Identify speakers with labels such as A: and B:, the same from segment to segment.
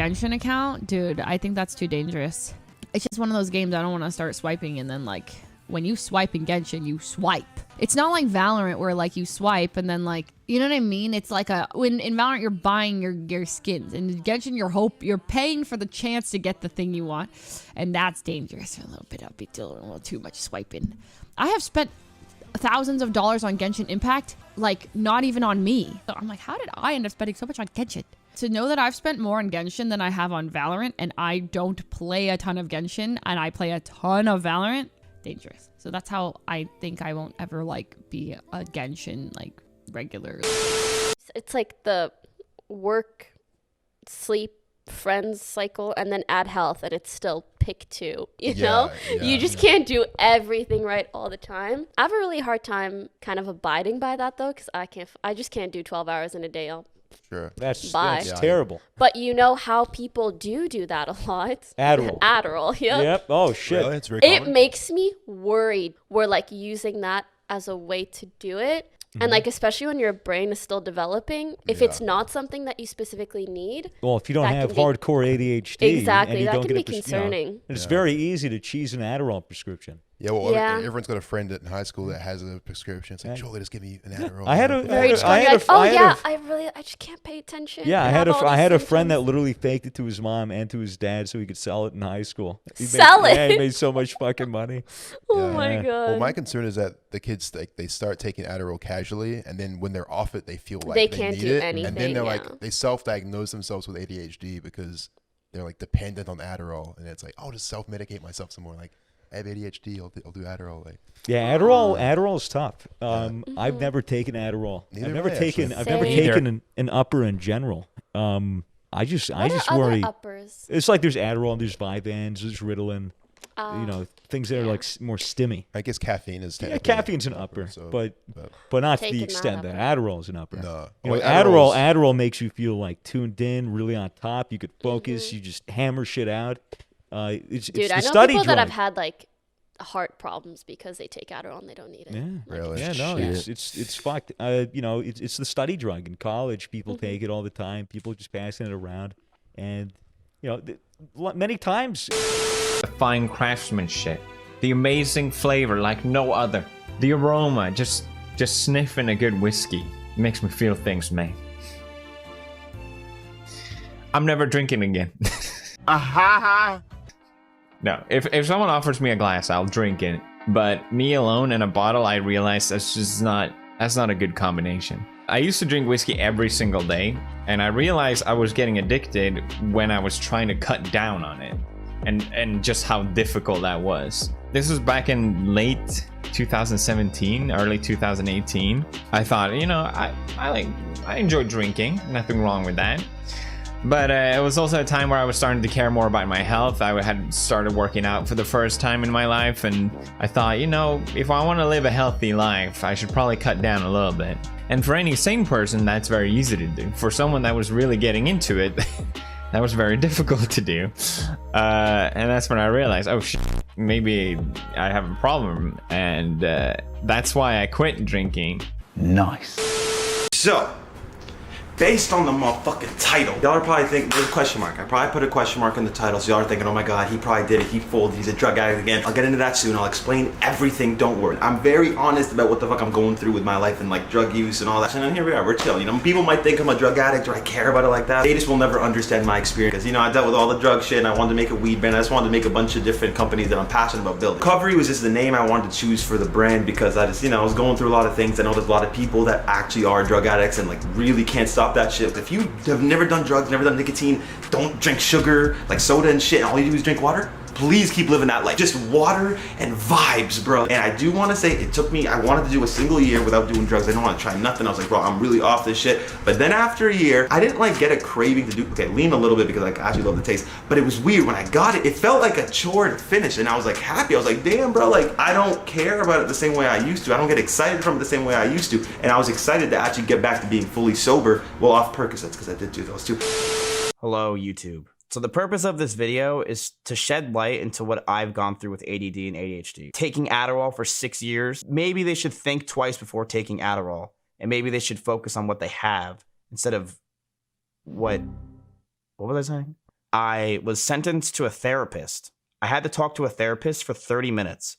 A: Genshin account, dude, I think that's too dangerous. It's just one of those games I don't want to start swiping, and then like when you swipe in Genshin, you swipe. It's not like Valorant where like you swipe and then like, you know what I mean? It's like when in Valorant you're buying your skins, and in Genshin you're paying for the chance to get the thing you want, and that's dangerous a little bit. I'll be doing a little too much swiping. I have spent thousands of dollars on Genshin Impact, like not even on me. So I'm like, how did I end up spending so much on Genshin? To know that I've spent more on Genshin than I have on Valorant, and I don't play a ton of Genshin and I play a ton of Valorant, dangerous. So that's how I think I won't ever like be a Genshin like regular.
B: It's like the work, sleep, friends cycle, and then add health, and it's still pick two, you know? You just can't do everything right all the time. I have a really hard time kind of abiding by that though, because I just can't do 12 hours in a day.
C: Sure.
D: That's terrible.
B: But you know how people do that a lot?
D: Adderall.
B: Adderall, yeah.
D: Yep. Oh, shit.
C: Really? It's very common.
B: It makes me worried. We're like using that as a way to do it. And like, especially when your brain is still developing, if it's not something that you specifically need.
D: Well, if you don't have hardcore ADHD.
B: Exactly.
D: And you
B: that
D: don't
B: can
D: get
B: be
D: concerning.
B: concerning.
D: It's very easy to cheese an Adderall prescription.
C: Yeah, well, everyone's got a friend in high school that has a prescription. It's like, Joel, just give me an Adderall.
B: I just can't pay attention.
D: Yeah, I had a friend that literally faked it to his mom and to his dad so he could sell it in high school. Yeah, he made so much fucking money.
B: Oh my God.
C: Well, my concern is that the kids, like, they start taking Adderall casually, and then when they're off it, they feel like
B: they
C: can't
B: need
C: do
B: it,
C: anything. And then they're like, they self-diagnose themselves with ADHD because they're like dependent on Adderall, and it's like, I'll just self-medicate myself some more. Like, I have ADHD. I'll do Adderall. Like,
D: yeah, Adderall is tough. I've never taken Adderall. I've never taken an upper in general. I just worry.
B: Uppers?
D: It's like there's Adderall, there's Vyvanse, there's Ritalin. You know, things that are like more stimmy.
C: I guess caffeine is
D: caffeine's an upper, so, but not to the extent that Adderall is an upper.
C: No,
D: you know, Adderall makes you feel like tuned in, really on top. You could focus. You just hammer shit out. It's
B: Dude,
D: I
B: know
D: study
B: people
D: drug.
B: that have had like heart problems because they take Adderall and they don't need it.
D: Yeah,
B: like,
C: really?
D: Yeah, no, it's fucked. You know, it's the study drug in college. People take it all the time. People just passing it around, and you know, many times.
E: The fine craftsmanship, the amazing flavor like no other, the aroma, just sniffing a good whiskey makes me feel things, man. I'm never drinking again. No, if someone offers me a glass, I'll drink it. But me alone in a bottle, I realize that's not a good combination. I used to drink whiskey every single day, and I realized I was getting addicted when I was trying to cut down on it. And just how difficult that was. This was back in late 2017, early 2018. I thought, you know, I enjoy drinking, nothing wrong with that. But it was also a time where I was starting to care more about my health. I had started working out for the first time in my life, and I thought, you know, if I want to live a healthy life, I should probably cut down a little bit. And for any sane person, that's very easy to do. For someone that was really getting into it, that was very difficult to do. And that's when I realized, oh shit, maybe I have a problem. And that's why I quit drinking.
F: Nice. So, based on the motherfucking title, y'all are probably thinking, there's a question mark. I probably put a question mark in the title, so y'all are thinking, oh my God, he probably did it, he folded, he's a drug addict again. I'll get into that soon, I'll explain everything, don't worry. I'm very honest about what the fuck I'm going through with my life and like drug use and all that. And then here we are, we're chilling. You know, people might think I'm a drug addict or I care about it like that. They just will never understand my experience. Because, you know, I dealt with all the drug shit and I wanted to make a weed brand. I just wanted to make a bunch of different companies that I'm passionate about building. Recovery was just the name I wanted to choose for the brand because I just, you know, I was going through a lot of things. I know there's a lot of people that actually are drug addicts and like really can't stop that shit. If you have never done drugs, never done nicotine, don't drink sugar, like soda and shit, and all you do is drink water, please keep living that life. Just water and vibes, bro. And I do want to say, it took me, I wanted to do a single year without doing drugs. I didn't want to try nothing. I was like, bro, I'm really off this shit. But then after a year, I didn't like get a craving to do, okay, lean a little bit because like, I actually love the taste. But it was weird. When I got it, it felt like a chore to finish. And I was like happy. I was like, damn, bro, like I don't care about it the same way I used to. I don't get excited from it the same way I used to. And I was excited to actually get back to being fully sober, well, off Percocets, because I did do those too.
G: Hello, YouTube. So the purpose of this video is to shed light into what I've gone through with ADD and ADHD. Taking Adderall for 6 years, maybe they should think twice before taking Adderall, and maybe they should focus on what they have instead of what was I saying? I was sentenced to a therapist. I had to talk to a therapist for 30 minutes.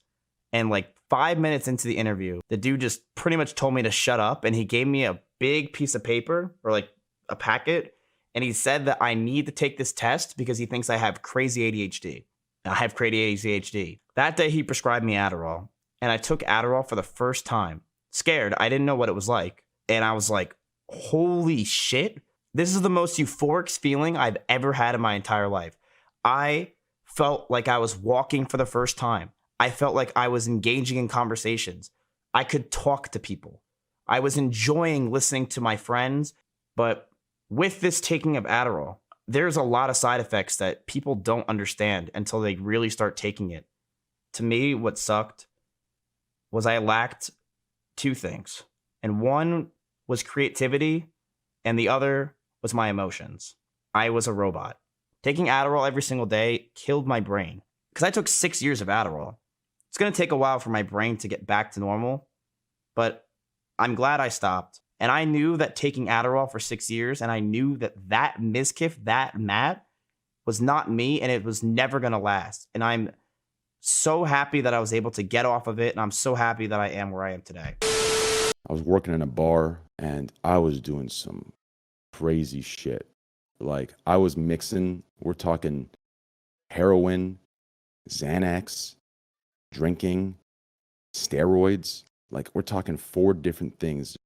G: And like 5 minutes into the interview, the dude just pretty much told me to shut up. And he gave me a big piece of paper or like a packet. And he said that I need to take this test because he thinks I have crazy ADHD. I have crazy ADHD. That day he prescribed me Adderall. And I took Adderall for the first time. Scared. I didn't know what it was like. And I was like, holy shit. This is the most euphoric feeling I've ever had in my entire life. I felt like I was walking for the first time. I felt like I was engaging in conversations. I could talk to people. I was enjoying listening to my friends. But with this taking of Adderall, there's a lot of side effects that people don't understand until they really start taking it. To me, what sucked was I lacked two things. And one was creativity, and the other was my emotions. I was a robot. Taking Adderall every single day killed my brain. Because I took 6 years of Adderall. It's going to take a while for my brain to get back to normal, but I'm glad I stopped. And I knew that taking Adderall for 6 years, and I knew that that Mizkif, that Matt, was not me, and it was never going to last. And I'm so happy that I was able to get off of it, and I'm so happy that I am where I am today.
H: I was working in a bar, and I was doing some crazy shit. Like, I was mixing, we're talking heroin, Xanax, drinking, steroids. Like, we're talking 4 different things.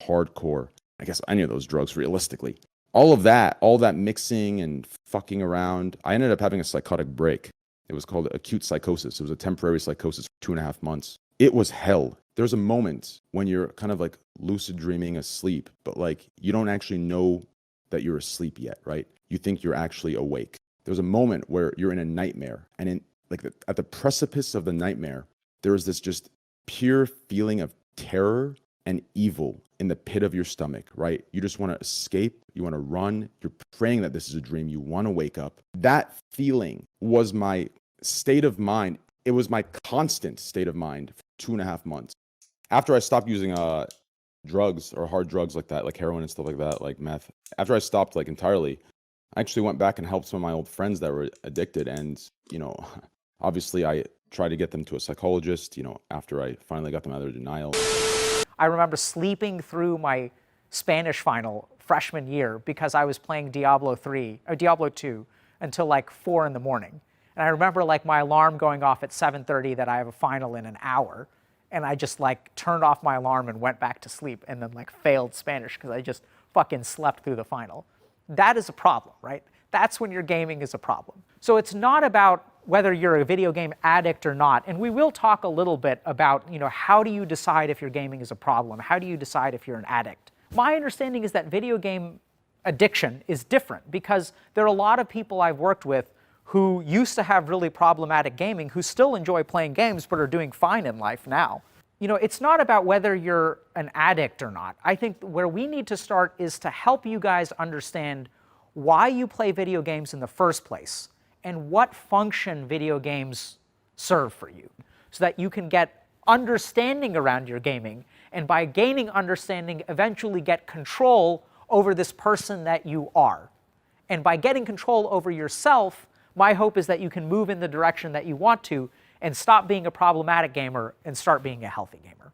H: Hardcore. I guess any of those drugs, realistically. All that mixing and fucking around. I ended up having a psychotic break. It was called acute psychosis. It was a temporary psychosis for 2.5 months. It was hell. There's a moment when you're kind of like lucid dreaming asleep, but like you don't actually know that you're asleep yet, right? You think you're actually awake. There's a moment where you're in a nightmare, and at the precipice of the nightmare, there is this just pure feeling of terror and evil in the pit of your stomach, right? You just want to escape. You want to run. You're praying that this is a dream. You want to wake up. That feeling was my state of mind. It was my constant state of mind for 2.5 months. After I stopped using drugs or hard drugs like that, like heroin and stuff like that, like meth, after I stopped like entirely, I actually went back and helped some of my old friends that were addicted. And, you know, obviously I tried to get them to a psychologist, you know, after I finally got them out of their denial.
I: I remember sleeping through my Spanish final freshman year because I was playing Diablo 2 until like 4 in the morning. And I remember like my alarm going off at 7:30 that I have a final in an hour. And I just like turned off my alarm and went back to sleep and then like failed Spanish because I just fucking slept through the final. That is a problem, right? That's when your gaming is a problem. So it's not about whether you're a video game addict or not. And we will talk a little bit about, you know, how do you decide if your gaming is a problem? How do you decide if you're an addict? My understanding is that video game addiction is different because there are a lot of people I've worked with who used to have really problematic gaming who still enjoy playing games but are doing fine in life now. You know, it's not about whether you're an addict or not. I think where we need to start is to help you guys understand why you play video games in the first place and what function video games serve for you so that you can get understanding around your gaming, and by gaining understanding, eventually get control over this person that you are. And by getting control over yourself, my hope is that you can move in the direction that you want to and stop being a problematic gamer and start being a healthy gamer.